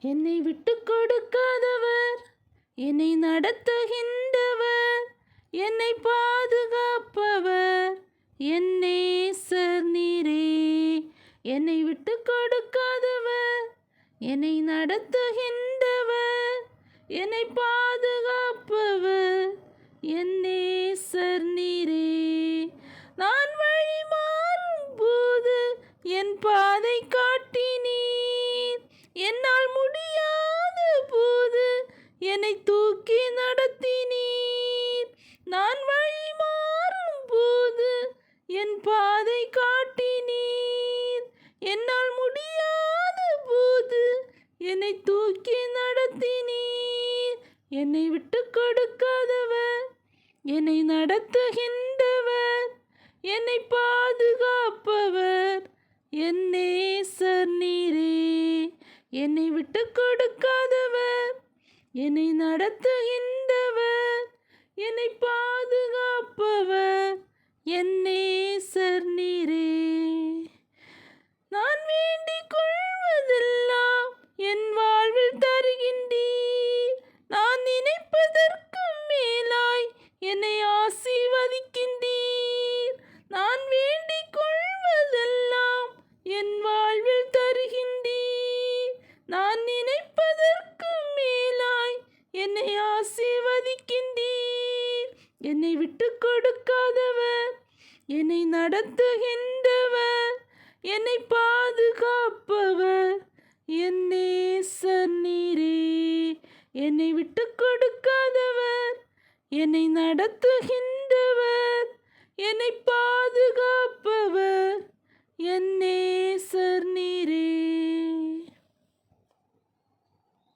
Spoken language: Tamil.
என்னை விட்டு கொடுக்காதவர், என்னை நடத்துகின்றவர், என்னை பாதுகாப்பவர், என் நேசர் நீரே. என்னை விட்டு கொடுக்காதவர், என்னை நடத்துகின்றவர், என்னை பாதுகாப்பவர், என் நேசர் நீரே. நான் வழி மாறும் போது என் பாதை காட்டினீர், என்னால் முடியாத போது என்னை தூக்கி நடத்தினீர். நான் வழி மாறும் போது என் பாதை காட்டினீர், என்னால் முடியாத போது என்னை தூக்கி நடத்தினீர். என்னை விட்டு கொடுக்காதவர், என்னை நடத்துகின்றவர், என்னை பாதுகாப்பவர், என் நேசர் நீரே. என்னை விட்டு கொடுக்காதவர், என்னை நடத்துகின்றவர், என்னை பாதுகாப்பவர், என் நேசர் நீரே. நான் வேண்டிக் கொள்வதெல்லாம் என் வாழ்வில் தருகின்றீர், நான் நினைப்பதற்கு மேலாய் என்னை ஆசீர்வதிக்கின்றீர். நான் வேண்டிக் கொள்வதெல்லாம் என் வாழ்வில் தருகின்றீர், நான் நினைப்பதற்கு மேலாய் என்னை ஆசீர்வதிக்கின்றீர். என்னை விட்டு கொடுக்காதவர், என்னை நடத்துகின்றவர், என்னை பாதுகாப்பவர், என் நேசர் நீரே. என்னை விட்டு கொடுக்காதவர், என்னை நடத்துகின்றவர், என்னை